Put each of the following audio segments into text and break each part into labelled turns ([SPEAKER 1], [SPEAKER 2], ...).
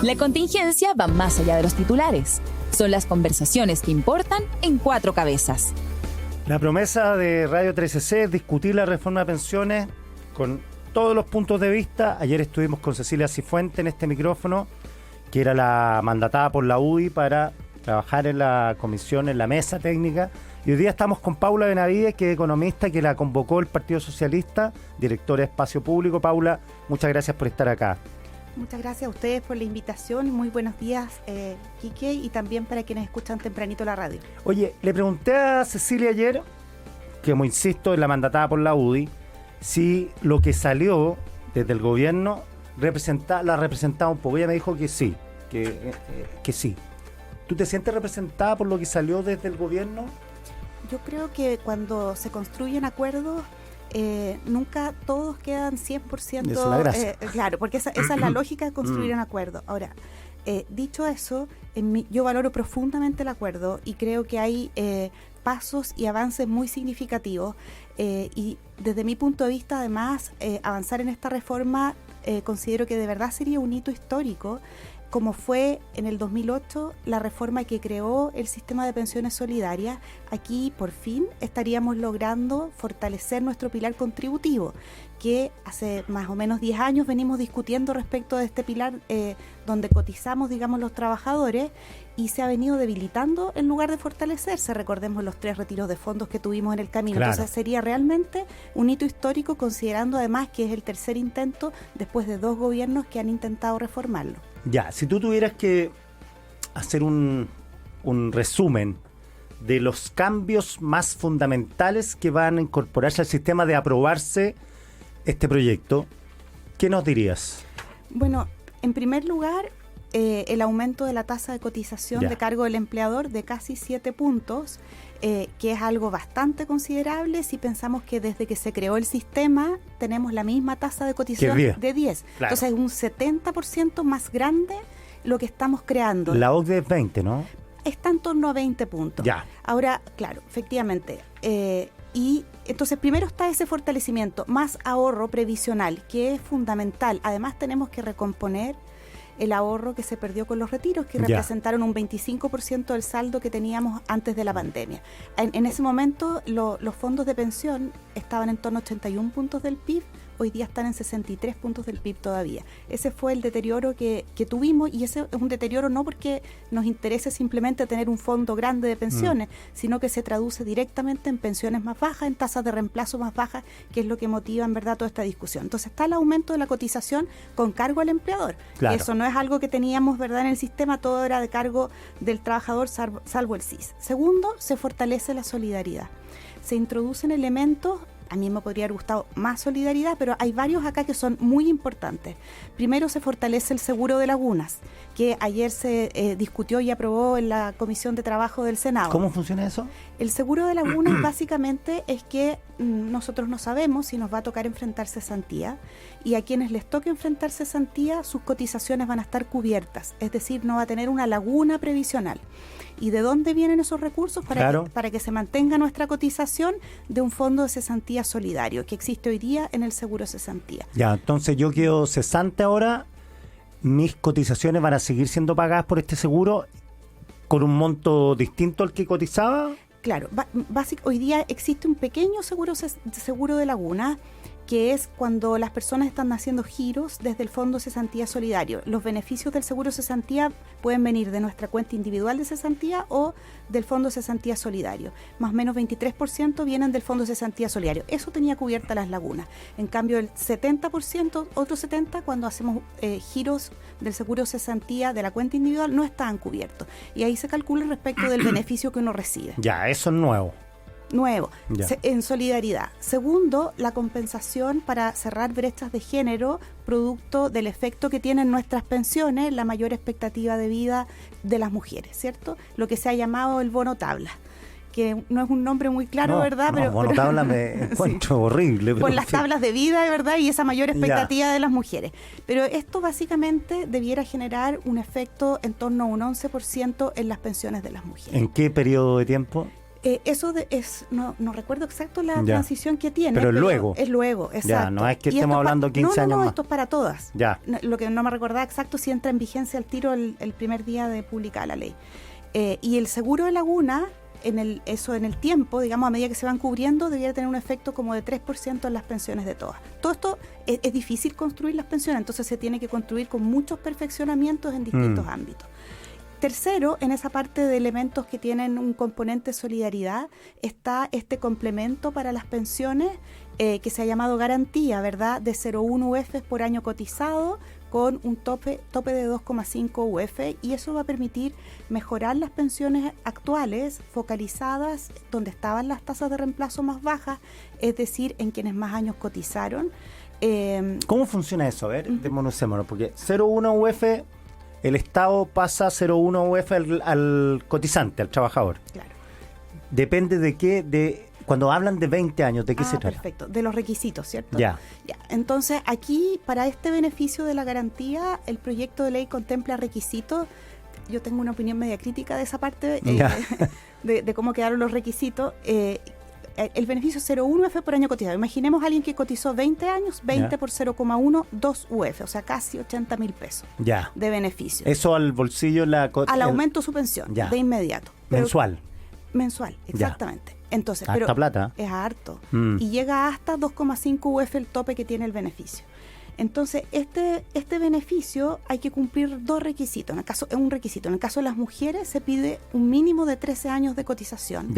[SPEAKER 1] La contingencia va más allá de los titulares. Son las conversaciones que importan en 4 cabezas.
[SPEAKER 2] La promesa de Radio 13C es discutir la reforma de pensiones con todos los puntos de vista. Ayer estuvimos con Cecilia Cifuentes en este micrófono, que era la mandatada por la UDI para trabajar en la comisión, en la mesa técnica. Y hoy día estamos con Paula Benavides, que es economista, que la convocó el Partido Socialista, directora de Espacio Público. Paula, muchas gracias por estar acá.
[SPEAKER 3] Muchas gracias a ustedes por la invitación. Muy buenos días, Quique, y también para quienes escuchan tempranito la radio.
[SPEAKER 2] Oye, le pregunté a Cecilia ayer, que como insisto, es la mandatada por la UDI, si lo que salió desde el gobierno la representaba un poco. Ella me dijo que sí, que sí. ¿Tú te sientes representada por lo que salió desde el gobierno?
[SPEAKER 3] Yo creo que cuando se construyen acuerdos, nunca todos quedan 100%.
[SPEAKER 2] Esa es la gracia.
[SPEAKER 3] Claro, porque esa es la lógica de construir un acuerdo. Ahora, dicho eso, yo valoro profundamente el acuerdo y creo que hay pasos y avances muy significativos. Y desde mi punto de vista, además, avanzar en esta reforma considero que de verdad sería un hito histórico, como fue en el 2008 la reforma que creó el sistema de pensiones solidarias. Aquí por fin estaríamos logrando fortalecer nuestro pilar contributivo, que hace más o menos 10 años venimos discutiendo respecto de este pilar donde cotizamos, digamos, los trabajadores, y se ha venido debilitando en lugar de fortalecerse. Recordemos los 3 retiros de fondos que tuvimos en el camino.
[SPEAKER 2] Claro.
[SPEAKER 3] Entonces sería realmente un hito histórico, considerando además que es el tercer intento después de 2 gobiernos que han intentado reformarlo.
[SPEAKER 2] Ya, si tú tuvieras que hacer un resumen de los cambios más fundamentales que van a incorporarse al sistema de aprobarse este proyecto, ¿qué nos dirías?
[SPEAKER 3] Bueno, en primer lugar, el aumento de la tasa de cotización de cargo del empleador de casi 7 puntos, que es algo bastante considerable si pensamos que desde que se creó el sistema tenemos la misma tasa de cotización de 10. Claro. Entonces es un 70% más grande lo que estamos creando.
[SPEAKER 2] La OCDE es 20, ¿no?
[SPEAKER 3] Está en torno a 20 puntos.
[SPEAKER 2] Ya.
[SPEAKER 3] Ahora, claro, efectivamente, y entonces primero está ese fortalecimiento, más ahorro previsional, que es fundamental. Además tenemos que recomponer el ahorro que se perdió con los retiros, que representaron un 25% del saldo que teníamos antes de la pandemia. En ese momento los fondos de pensión estaban en torno a 81 puntos del PIB, hoy día están en 63 puntos del PIB todavía. Ese fue el deterioro que tuvimos, y ese es un deterioro no porque nos interese simplemente tener un fondo grande de pensiones, sino que se traduce directamente en pensiones más bajas, en tasas de reemplazo más bajas, que es lo que motiva en verdad toda esta discusión. Entonces está el aumento de la cotización con cargo al empleador. Claro. Eso no es algo que teníamos, ¿verdad?, en el sistema, todo era de cargo del trabajador salvo el SIS. Segundo, se fortalece la solidaridad. Se introducen elementos. A mí me podría haber gustado más solidaridad, pero hay varios acá que son muy importantes. Primero, se fortalece el seguro de lagunas, que ayer se discutió y aprobó en la Comisión de Trabajo del Senado.
[SPEAKER 2] ¿Cómo funciona eso?
[SPEAKER 3] El seguro de lagunas básicamente es que nosotros no sabemos si nos va a tocar enfrentar cesantía, y a quienes les toque enfrentar cesantía, sus cotizaciones van a estar cubiertas, es decir, no va a tener una laguna previsional. ¿Y de dónde vienen esos recursos? Para que se mantenga nuestra cotización de un fondo de cesantía solidario que existe hoy día en el seguro cesantía.
[SPEAKER 2] Ya, entonces yo quedo cesante ahora, mis cotizaciones van a seguir siendo pagadas por este seguro con un monto distinto al que cotizaba.
[SPEAKER 3] Claro, hoy día existe un pequeño seguro de laguna, que es cuando las personas están haciendo giros desde el Fondo Cesantía Solidario. Los beneficios del seguro cesantía pueden venir de nuestra cuenta individual de cesantía o del Fondo Cesantía Solidario. Más o menos 23% vienen del Fondo Cesantía Solidario. Eso tenía cubierta las lagunas. En cambio, el 70%, otro 70%, cuando hacemos giros del seguro cesantía de la cuenta individual, no estaban cubiertos. Y ahí se calcula respecto del beneficio que uno recibe.
[SPEAKER 2] Ya, eso es nuevo.
[SPEAKER 3] En solidaridad. Segundo, la compensación para cerrar brechas de género, producto del efecto que tienen nuestras pensiones, la mayor expectativa de vida de las mujeres, ¿cierto? Lo que se ha llamado el bono tabla, que no es un nombre muy claro, ¿verdad?
[SPEAKER 2] No, bono tabla me encuentro horrible.
[SPEAKER 3] Por las tablas de vida, ¿verdad? Y esa mayor expectativa de las mujeres. Pero esto básicamente debiera generar un efecto en torno a un 11% en las pensiones de las mujeres.
[SPEAKER 2] ¿En qué periodo de tiempo?
[SPEAKER 3] No recuerdo exacto la transición que tiene.
[SPEAKER 2] Pero luego.
[SPEAKER 3] Es luego, exacto.
[SPEAKER 2] Ya, no es que estemos hablando 15 años más.
[SPEAKER 3] Esto es para todas.
[SPEAKER 2] Ya.
[SPEAKER 3] Lo que no me recordaba exacto si entra en vigencia al tiro el primer día de publicada la ley. Y el seguro de laguna, en el tiempo, digamos, a medida que se van cubriendo, debería tener un efecto como de 3% en las pensiones de todas. Todo esto es difícil construir las pensiones, entonces se tiene que construir con muchos perfeccionamientos en distintos ámbitos. Tercero, en esa parte de elementos que tienen un componente de solidaridad, está este complemento para las pensiones que se ha llamado garantía, ¿verdad? De 0,1 UF por año cotizado, con un tope de 2,5 UF, y eso va a permitir mejorar las pensiones actuales focalizadas donde estaban las tasas de reemplazo más bajas, es decir, en quienes más años cotizaron.
[SPEAKER 2] ¿Cómo funciona eso? A ver, desmenuzémonos, porque 0,1 UF, el Estado pasa 0,1 UF al cotizante, al trabajador.
[SPEAKER 3] Claro.
[SPEAKER 2] Depende de qué, cuando hablan de 20 años, ¿de qué se trata?
[SPEAKER 3] Perfecto, de los requisitos, ¿cierto?
[SPEAKER 2] Ya.
[SPEAKER 3] Entonces, aquí, para este beneficio de la garantía, el proyecto de ley contempla requisitos. Yo tengo una opinión media crítica de esa parte, de cómo quedaron los requisitos. El beneficio 0,1 UF por año cotizado. Imaginemos a alguien que cotizó 20 años, 20 por 0,1, 2 UF, o sea, casi 80,000 pesos de beneficio.
[SPEAKER 2] Eso al bolsillo,
[SPEAKER 3] al aumento de su pensión, de inmediato. Mensual, exactamente. Entonces,
[SPEAKER 2] harta plata.
[SPEAKER 3] Es harto. Y llega hasta 2,5 UF el tope que tiene el beneficio. Entonces, este beneficio hay que cumplir dos requisitos. Es un requisito. En el caso de las mujeres se pide un mínimo de 13 años de cotización.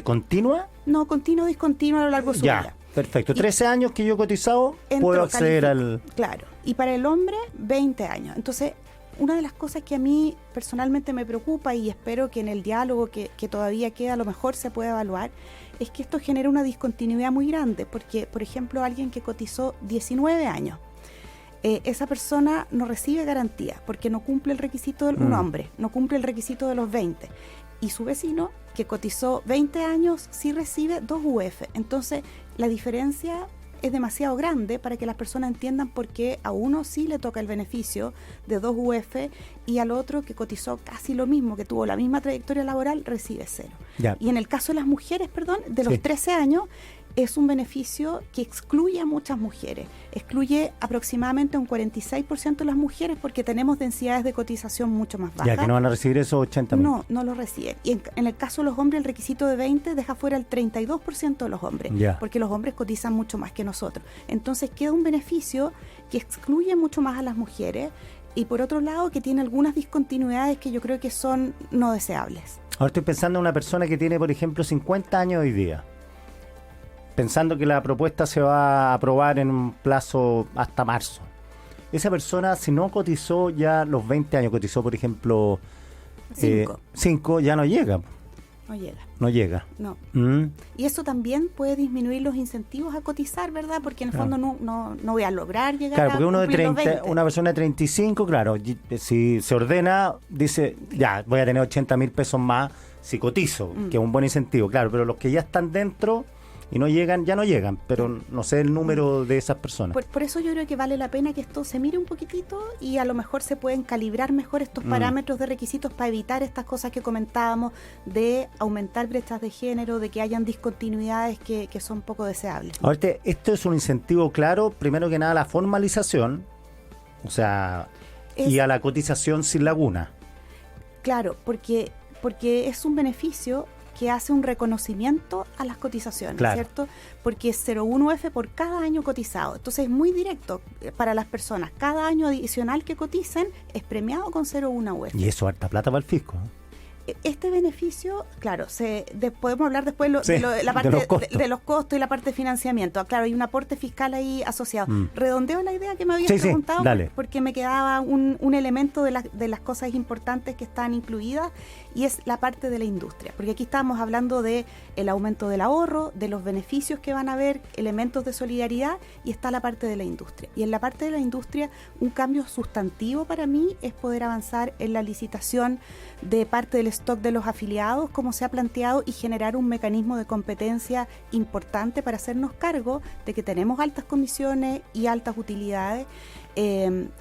[SPEAKER 2] ¿Continua?
[SPEAKER 3] No, continua, discontinua a lo largo de su vida.
[SPEAKER 2] Perfecto. 13 años que yo he cotizado, puedo acceder al...
[SPEAKER 3] Claro. Y para el hombre, 20 años. Entonces, una de las cosas que a mí personalmente me preocupa, y espero que en el diálogo que todavía queda a lo mejor se pueda evaluar, es que esto genera una discontinuidad muy grande, porque, por ejemplo, alguien que cotizó 19 años, esa persona no recibe garantía, porque no cumple el requisito un hombre, no cumple el requisito de los 20, y su vecino, que cotizó 20 años, sí recibe 2 UF. Entonces, la diferencia es demasiado grande para que las personas entiendan por qué a uno sí le toca el beneficio de 2 UF y al otro, que cotizó casi lo mismo, que tuvo la misma trayectoria laboral, recibe 0. Y en el caso de las mujeres, de los 13 años, es un beneficio que excluye a muchas mujeres. Excluye aproximadamente un 46% de las mujeres, porque tenemos densidades de cotización mucho más bajas.
[SPEAKER 2] Que no van a recibir esos 80,000.
[SPEAKER 3] No lo reciben. Y en el caso de los hombres, el requisito de 20 deja fuera el 32% de los hombres, porque los hombres cotizan mucho más que nosotros. Entonces queda un beneficio que excluye mucho más a las mujeres, y por otro lado que tiene algunas discontinuidades que yo creo que son no deseables.
[SPEAKER 2] Ahora estoy pensando en una persona que tiene, por ejemplo, 50 años hoy día, pensando que la propuesta se va a aprobar en un plazo hasta marzo. Esa persona, si no cotizó ya los 20 años, cotizó, por ejemplo, 5, ya no llega. No llega.
[SPEAKER 3] No. Y eso también puede disminuir los incentivos a cotizar, ¿verdad? Porque en el fondo no voy a lograr llegar a
[SPEAKER 2] porque uno de 30,
[SPEAKER 3] los 20.
[SPEAKER 2] Una persona de 35, claro, si se ordena, dice, ya, voy a tener 80,000 pesos más si cotizo, que es un buen incentivo, claro, pero los que ya están dentro y no llegan, ya no llegan, pero no sé el número de esas personas.
[SPEAKER 3] Por eso yo creo que vale la pena que esto se mire un poquitito, y a lo mejor se pueden calibrar mejor estos parámetros de requisitos para evitar estas cosas que comentábamos, de aumentar brechas de género, de que hayan discontinuidades que son poco deseables.
[SPEAKER 2] Ahorita, esto es un incentivo claro, primero que nada, a la formalización, o sea, y a la cotización sin laguna.
[SPEAKER 3] Claro, porque es un beneficio que hace un reconocimiento a las cotizaciones, ¿cierto? Porque es 0,1 UF por cada año cotizado. Entonces es muy directo para las personas. Cada año adicional que coticen es premiado con 0,1 UF.
[SPEAKER 2] Y eso harta plata para el fisco, ¿eh?
[SPEAKER 3] Este beneficio, claro, podemos hablar después de la parte de los costos y la parte de financiamiento. Claro, hay un aporte fiscal ahí asociado. Redondeo la idea que me habías preguntado, porque me quedaba un elemento de las cosas importantes que están incluidas, y es la parte de la industria. Porque aquí estamos hablando de el aumento del ahorro, de los beneficios que van a haber, elementos de solidaridad, y está la parte de la industria. Y en la parte de la industria, un cambio sustantivo para mí es poder avanzar en la licitación de parte del stock de los afiliados, como se ha planteado, y generar un mecanismo de competencia importante para hacernos cargo de que tenemos altas comisiones y altas utilidades,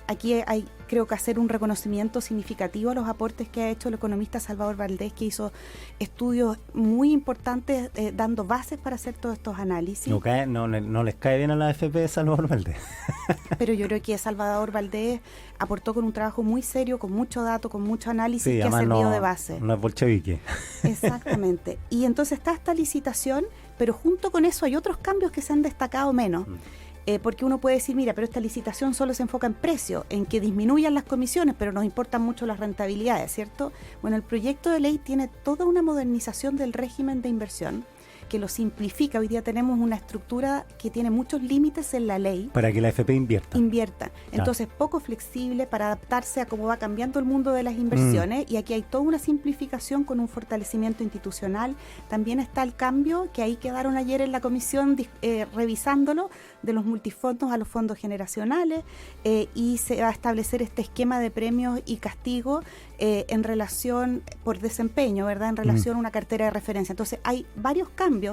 [SPEAKER 3] Aquí hay, creo que hacer un reconocimiento significativo a los aportes que ha hecho el economista Salvador Valdés, que hizo estudios muy importantes dando bases para hacer todos estos análisis.
[SPEAKER 2] No les cae bien a la AFP Salvador Valdés.
[SPEAKER 3] Pero yo creo que Salvador Valdés aportó con un trabajo muy serio, con mucho dato, con mucho análisis, que ha servido de base.
[SPEAKER 2] No es bolchevique.
[SPEAKER 3] Exactamente. Y entonces está esta licitación, pero junto con eso hay otros cambios que se han destacado menos. Porque uno puede decir, mira, pero esta licitación solo se enfoca en precio, en que disminuyan las comisiones, pero nos importan mucho las rentabilidades, ¿cierto? Bueno, el proyecto de ley tiene toda una modernización del régimen de inversión que lo simplifica. Hoy día tenemos una estructura que tiene muchos límites en la ley.
[SPEAKER 2] Para que la AFP invierta.
[SPEAKER 3] Entonces, poco flexible para adaptarse a cómo va cambiando el mundo de las inversiones. Y aquí hay toda una simplificación con un fortalecimiento institucional. También está el cambio, que ahí quedaron ayer en la comisión revisándolo, de los multifondos a los fondos generacionales. Y se va a establecer este esquema de premios y castigos en relación por desempeño, ¿verdad? En relación a una cartera de referencia. Entonces, hay varios cambios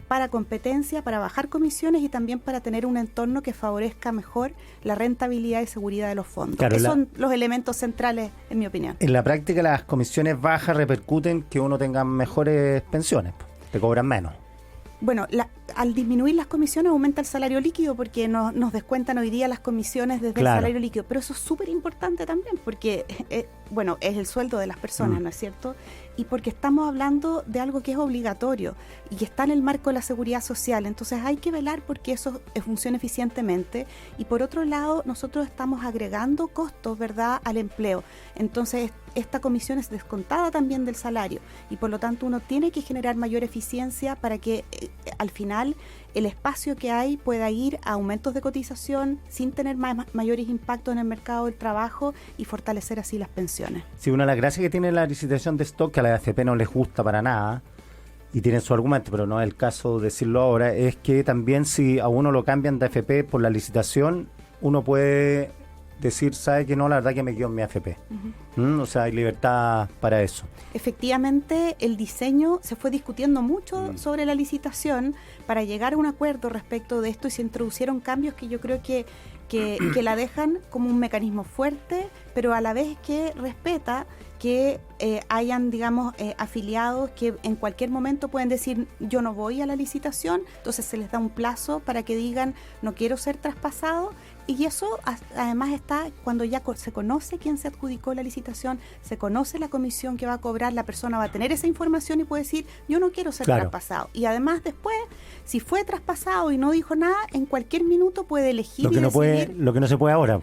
[SPEAKER 3] para competencia, para bajar comisiones y también para tener un entorno que favorezca mejor la rentabilidad y seguridad de los fondos. Claro, esos son los elementos centrales, en mi opinión.
[SPEAKER 2] En la práctica, las comisiones bajas repercuten que uno tenga mejores pensiones, te cobran menos.
[SPEAKER 3] Bueno, al disminuir las comisiones aumenta el salario líquido, porque nos descuentan hoy día las comisiones desde el salario líquido. Pero eso es súper importante también, porque es el sueldo de las personas, ¿no es cierto? Y porque estamos hablando de algo que es obligatorio y que está en el marco de la seguridad social. Entonces hay que velar porque eso funcione eficientemente. Y por otro lado, nosotros estamos agregando costos, ¿verdad?, al empleo. Entonces esta comisión es descontada también del salario y por lo tanto uno tiene que generar mayor eficiencia para que al final el espacio que hay pueda ir a aumentos de cotización sin tener mayores impactos en el mercado del trabajo y fortalecer así las pensiones.
[SPEAKER 2] Sí, una de las gracias que tiene la licitación de stock, que a la AFP no les gusta para nada, y tienen su argumento, pero no es el caso decirlo ahora, es que también si a uno lo cambian de AFP por la uno puede decir, sabe que no, la verdad que me quedo en mi AFP. O sea, hay libertad para eso.
[SPEAKER 3] Efectivamente, el diseño se fue discutiendo mucho sobre la licitación para llegar a un acuerdo respecto de esto, y se introducieron cambios que yo creo que la dejan como un mecanismo fuerte, pero a la vez que respeta que hayan, digamos, afiliados que en cualquier momento pueden decir yo no voy a la licitación, entonces se les da un plazo para que digan no quiero ser traspasado. Y eso además está cuando ya se conoce quién se adjudicó la licitación, se conoce la comisión que va a cobrar, la persona va a tener esa información y puede decir yo no quiero ser traspasado. Y además después, si fue traspasado y no dijo nada, en cualquier minuto puede elegir
[SPEAKER 2] lo que no se puede ahora.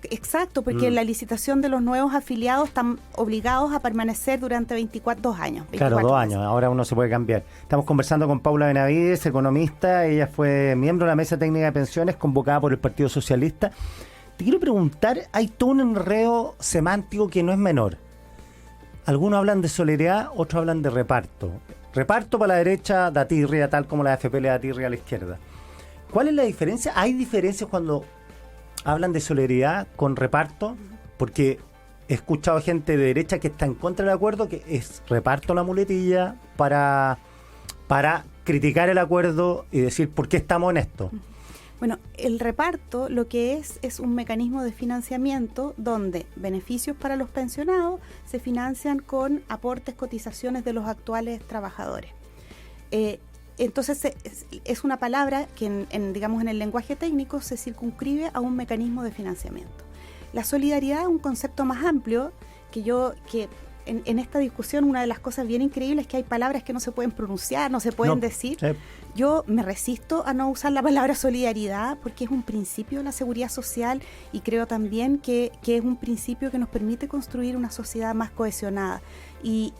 [SPEAKER 3] Exacto, porque en la licitación de los nuevos afiliados están obligados a permanecer durante 2 años.
[SPEAKER 2] Claro, 2 años, ahora uno se puede cambiar. Estamos conversando con Paula Benavides, economista. Ella fue miembro de la Mesa Técnica de Pensiones convocada por el Partido Socialista. Te quiero preguntar, hay todo un enredo semántico que no es menor. Algunos hablan de solidaridad, otros hablan de reparto. Reparto para la derecha da tirria, tal como la AFP le da tirria a la izquierda. ¿Cuál es la diferencia? ¿Hay diferencias cuando hablan de solidaridad con reparto? Porque he escuchado gente de derecha que está en contra del acuerdo, que es reparto la muletilla para criticar el acuerdo y decir por qué estamos en esto.
[SPEAKER 3] Bueno, el reparto lo que es un mecanismo de financiamiento donde beneficios para los pensionados se financian con aportes, cotizaciones de los actuales trabajadores. Entonces es una palabra que digamos en el lenguaje técnico se circunscribe a un mecanismo de financiamiento. La solidaridad es un concepto más amplio que en esta discusión una de las cosas bien increíbles es que hay palabras que no se pueden pronunciar, no se pueden decir. Sí. Yo me resisto a no usar la palabra solidaridad porque es un principio de la seguridad social y creo también que es un principio que nos permite construir una sociedad más cohesionada. Y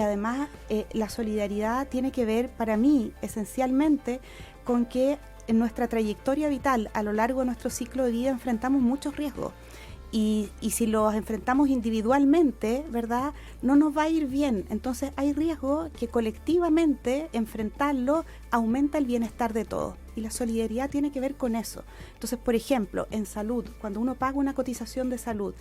[SPEAKER 3] además la solidaridad tiene que ver para mí esencialmente con que en nuestra trayectoria vital a lo largo de nuestro ciclo de vida enfrentamos muchos riesgos. Y si los enfrentamos individualmente, ¿verdad?, no nos va a ir bien. Entonces hay riesgo que colectivamente enfrentarlo aumenta el bienestar de todos. Y la solidaridad tiene que ver con eso. Entonces, por ejemplo, en salud, cuando uno paga una cotización de salud,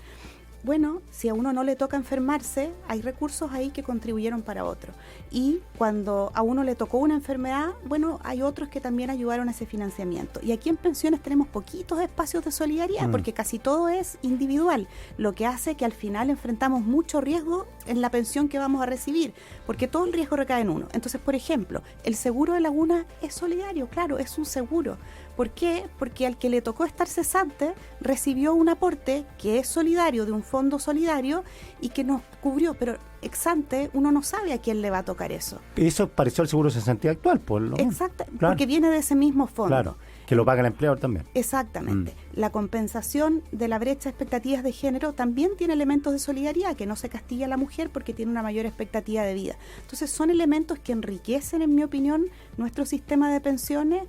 [SPEAKER 3] bueno, si a uno no le toca enfermarse, hay recursos ahí que contribuyeron para otro. Y cuando a uno le tocó una enfermedad, bueno, hay otros que también ayudaron a ese financiamiento. Y aquí en pensiones tenemos poquitos espacios de solidaridad, porque casi todo es individual, lo que hace que al final enfrentamos mucho riesgo en la pensión que vamos a recibir, porque todo el riesgo recae en uno. Entonces, por ejemplo, el seguro de Laguna es solidario, claro, es un seguro. ¿Por qué? Porque al que le tocó estar cesante recibió un aporte que es solidario, de un fondo solidario, y que nos cubrió, pero ex ante uno no sabe a quién le va a tocar eso.
[SPEAKER 2] Y eso pareció el seguro de cesantía actual, por lo menos.
[SPEAKER 3] Exacto,
[SPEAKER 2] Claro.
[SPEAKER 3] porque viene de ese mismo fondo.
[SPEAKER 2] Claro, que lo paga el empleador también.
[SPEAKER 3] Exactamente. La compensación de la brecha de expectativas de género también tiene elementos de solidaridad, que no se castiga a la mujer porque tiene una mayor expectativa de vida. Entonces son elementos que enriquecen, en mi opinión, nuestro sistema de pensiones,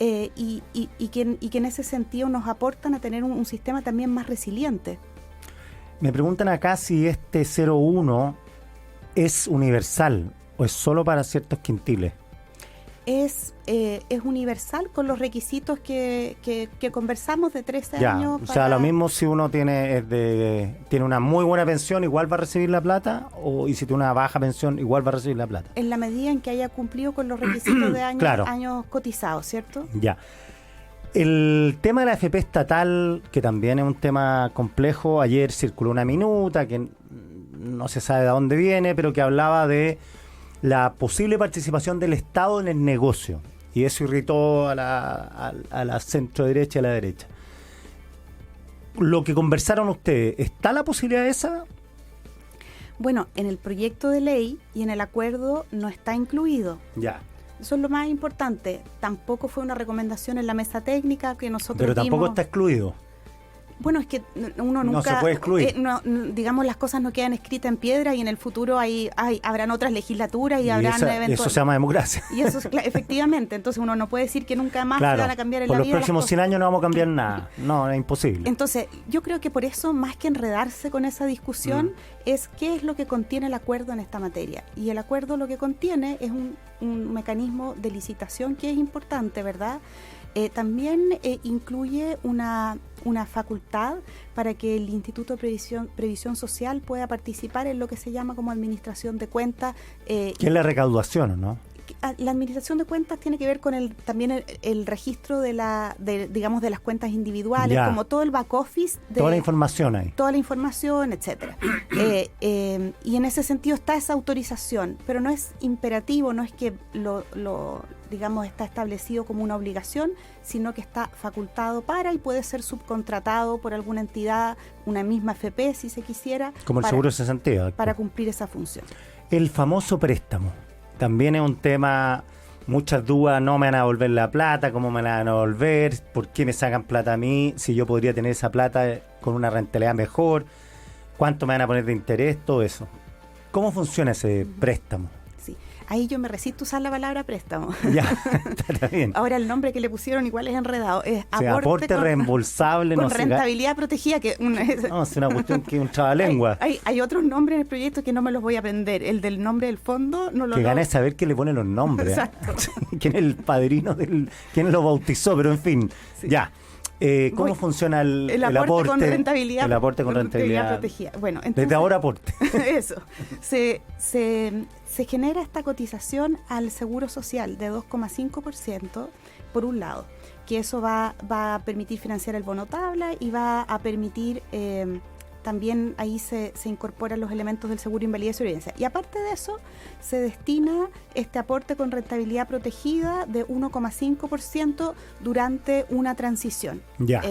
[SPEAKER 3] y que en ese sentido nos aportan a tener un sistema también más resiliente.
[SPEAKER 2] Me preguntan acá si este 0,1 es universal o es solo para ciertos quintiles.
[SPEAKER 3] Es universal con los requisitos que conversamos de 13
[SPEAKER 2] Ya,
[SPEAKER 3] años.
[SPEAKER 2] o sea, lo mismo si uno tiene una muy buena pensión, igual va a recibir la plata, y si tiene una baja pensión, igual va a recibir la plata.
[SPEAKER 3] En la medida en que haya cumplido con los requisitos de años,
[SPEAKER 2] Claro.
[SPEAKER 3] años cotizados, ¿cierto?
[SPEAKER 2] Ya. El tema de la AFP estatal, que también es un tema complejo, ayer circuló una minuta que no se sabe de dónde viene, pero que hablaba de la posible participación del Estado en el negocio. Y eso irritó a la centro derecha y a la derecha. Lo que conversaron ustedes, ¿está la posibilidad de esa?
[SPEAKER 3] Bueno, en el proyecto de ley y en el acuerdo no está incluido.
[SPEAKER 2] Ya.
[SPEAKER 3] Eso es lo más importante. Tampoco fue una recomendación en la mesa técnica que nosotros
[SPEAKER 2] Pero tampoco
[SPEAKER 3] dimos.
[SPEAKER 2] está excluido.
[SPEAKER 3] Bueno, es que uno nunca...
[SPEAKER 2] No se puede excluir.
[SPEAKER 3] Digamos, las cosas no quedan escritas en piedra y en el futuro habrán otras legislaturas y habrán eventos.
[SPEAKER 2] Eso se llama democracia.
[SPEAKER 3] Y eso, efectivamente, entonces uno no puede decir que nunca más
[SPEAKER 2] Claro,
[SPEAKER 3] se van a cambiar en
[SPEAKER 2] por
[SPEAKER 3] la
[SPEAKER 2] los
[SPEAKER 3] vida
[SPEAKER 2] próximos
[SPEAKER 3] las
[SPEAKER 2] 100
[SPEAKER 3] cosas.
[SPEAKER 2] años no vamos a cambiar nada. No, es imposible.
[SPEAKER 3] Entonces, yo creo que por eso, más que enredarse con esa discusión, es qué es lo que contiene el acuerdo en esta materia. Y el acuerdo lo que contiene es un mecanismo de licitación que es importante, ¿verdad? También incluye una facultad para que el Instituto de Previsión Social pueda participar en lo que se llama como administración de cuentas.
[SPEAKER 2] ¿Qué es la recaudación, no?
[SPEAKER 3] La administración de cuentas tiene que ver con también el registro digamos, de las cuentas individuales,
[SPEAKER 2] Ya.
[SPEAKER 3] como todo el back office.
[SPEAKER 2] Toda la información ahí.
[SPEAKER 3] Toda la información, etcétera. Y en ese sentido está esa autorización, pero no es imperativo, no es que digamos, está establecido como una obligación, sino que está facultado y puede ser subcontratado por alguna entidad, una misma FP si se quisiera.
[SPEAKER 2] Como el seguro de cesantía.
[SPEAKER 3] Para cumplir esa función.
[SPEAKER 2] El famoso préstamo. También es un tema, muchas dudas, no me van a devolver la plata, cómo me la van a devolver, por qué me sacan plata a mí, si yo podría tener esa plata con una rentabilidad mejor, cuánto me van a poner de interés, todo eso. ¿Cómo funciona ese préstamo?
[SPEAKER 3] Sí, ahí yo me resisto a usar la palabra préstamo.
[SPEAKER 2] Ya, está bien.
[SPEAKER 3] Ahora el nombre que le pusieron igual es enredado, es
[SPEAKER 2] O sea, aporte reembolsable.
[SPEAKER 3] con
[SPEAKER 2] no sé,
[SPEAKER 3] rentabilidad protegida.
[SPEAKER 2] no, es una cuestión que es un trabalengua.
[SPEAKER 3] Hay otros nombres en el proyecto que no me los voy a aprender. El del nombre del fondo no lo
[SPEAKER 2] Que gana es saber quién le pone los nombres.
[SPEAKER 3] Exacto.
[SPEAKER 2] Quién es el padrino, quién lo bautizó, pero en fin,
[SPEAKER 3] Sí.
[SPEAKER 2] ya. ¿Cómo funciona el aporte
[SPEAKER 3] con rentabilidad?
[SPEAKER 2] El aporte con rentabilidad
[SPEAKER 3] protegida. Bueno, entonces,
[SPEAKER 2] desde ahora aporte.
[SPEAKER 3] Eso. Se genera esta cotización al Seguro Social de 2,5%, por un lado, que eso va a permitir financiar el bono tabla y va a permitir... también ahí se incorporan los elementos del seguro invalidez y sobrevivencia. Y aparte de eso, se destina este aporte con rentabilidad protegida de 1,5% durante una transición.
[SPEAKER 2] Ya.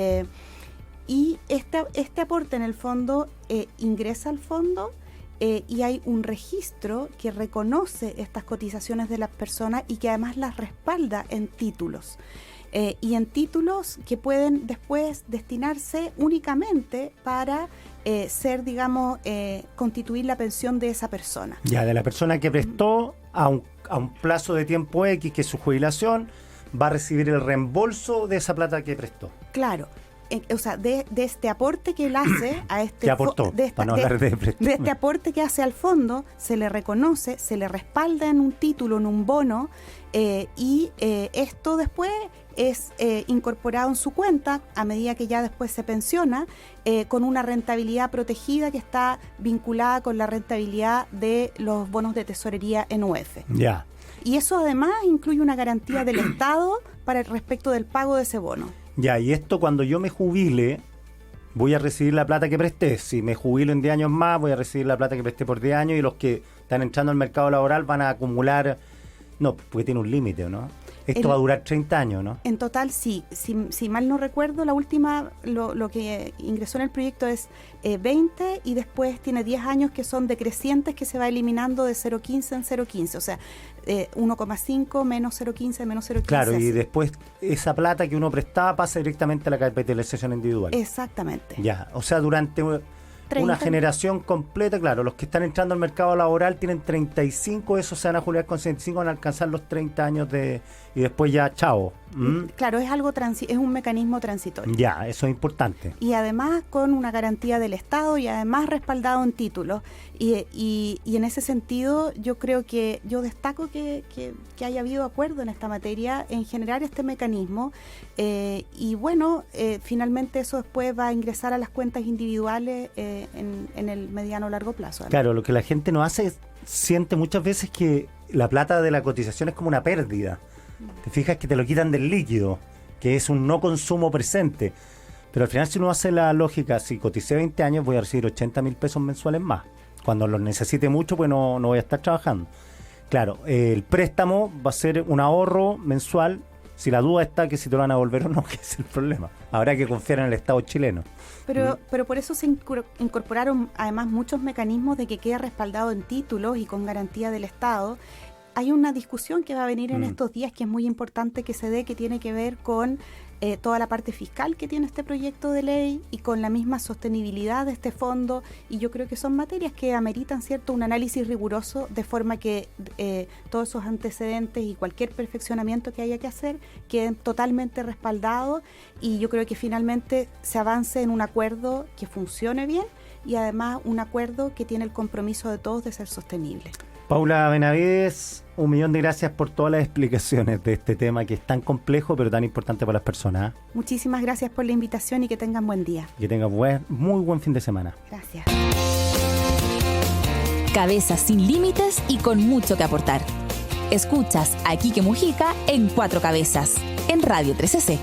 [SPEAKER 3] Y este aporte en el fondo ingresa al fondo y hay un registro que reconoce estas cotizaciones de las personas y que además las respalda en títulos. Y en títulos que pueden después destinarse únicamente para ser, digamos, constituir la pensión de esa persona.
[SPEAKER 2] Ya, de la persona que prestó a un plazo de tiempo X, que es su jubilación, va a recibir el reembolso de esa plata que prestó.
[SPEAKER 3] Claro, de este aporte que él hace a este
[SPEAKER 2] que aportó, para no hablar de
[SPEAKER 3] este aporte que hace al fondo, se le reconoce, se le respalda en un título, en un bono, y esto después es incorporado en su cuenta a medida que ya después se pensiona, con una rentabilidad protegida que está vinculada con la rentabilidad de los bonos de tesorería en UF.
[SPEAKER 2] Ya.
[SPEAKER 3] Y eso además incluye una garantía del Estado para el respecto del pago de ese bono.
[SPEAKER 2] Ya, y esto cuando yo me jubile, voy a recibir la plata que presté. Si me jubilo en 10 años más, voy a recibir la plata que presté por 10 años y los que están entrando al mercado laboral van a acumular... No, porque tiene un límite, ¿no? Esto va a durar 30 años, ¿no?
[SPEAKER 3] En total, sí. Si mal no recuerdo, la última, lo que ingresó en el proyecto es 20 y después tiene 10 años que son decrecientes que se va eliminando de 0,15 en 0,15. O sea, 1,5 menos 0,15 menos 0,15.
[SPEAKER 2] Claro, y después esa plata que uno prestaba pasa directamente a la capitalización individual.
[SPEAKER 3] Exactamente.
[SPEAKER 2] Ya, o sea, durante... 30. Una generación completa, claro, los que están entrando al mercado laboral tienen 35, esos se van a jubilar con 65, van a alcanzar los 30 años y después ya, chao.
[SPEAKER 3] Claro, es algo es un mecanismo transitorio.
[SPEAKER 2] Ya, eso es importante.
[SPEAKER 3] Y además con una garantía del Estado y además respaldado en títulos. Y en ese sentido yo creo que yo destaco que haya habido acuerdo en esta materia en generar este mecanismo y bueno, finalmente eso después va a ingresar a las cuentas individuales en el mediano o largo plazo. ¿No?
[SPEAKER 2] Claro, lo que la gente no hace es, siente muchas veces que la plata de la cotización es como una pérdida. Te fijas que te lo quitan del líquido, que es un no consumo presente. Pero al final, si uno hace la lógica, si coticé 20 años, voy a recibir 80.000 pesos mensuales más. Cuando los necesite mucho, pues no voy a estar trabajando. Claro, el préstamo va a ser un ahorro mensual. Si la duda está que si te lo van a devolver o no, que es el problema. Habrá que confiar en el Estado chileno.
[SPEAKER 3] Pero por eso se incorporaron además muchos mecanismos de que quede respaldado en títulos y con garantía del Estado. Hay una discusión que va a venir en estos días que es muy importante que se dé, que tiene que ver con toda la parte fiscal que tiene este proyecto de ley y con la misma sostenibilidad de este fondo, y yo creo que son materias que ameritan cierto un análisis riguroso de forma que todos esos antecedentes y cualquier perfeccionamiento que haya que hacer queden totalmente respaldados, y yo creo que finalmente se avance en un acuerdo que funcione bien y además un acuerdo que tiene el compromiso de todos de ser sostenible.
[SPEAKER 2] Paula Benavides, 1.000.000 de gracias por todas las explicaciones de este tema que es tan complejo pero tan importante para las personas.
[SPEAKER 3] Muchísimas gracias por la invitación y que tengan buen día.
[SPEAKER 2] Que tengan muy buen fin de semana.
[SPEAKER 3] Gracias.
[SPEAKER 1] Cabezas sin límites y con mucho que aportar. Escuchas a Quique Mujica en Cuatro Cabezas, en Radio 13C.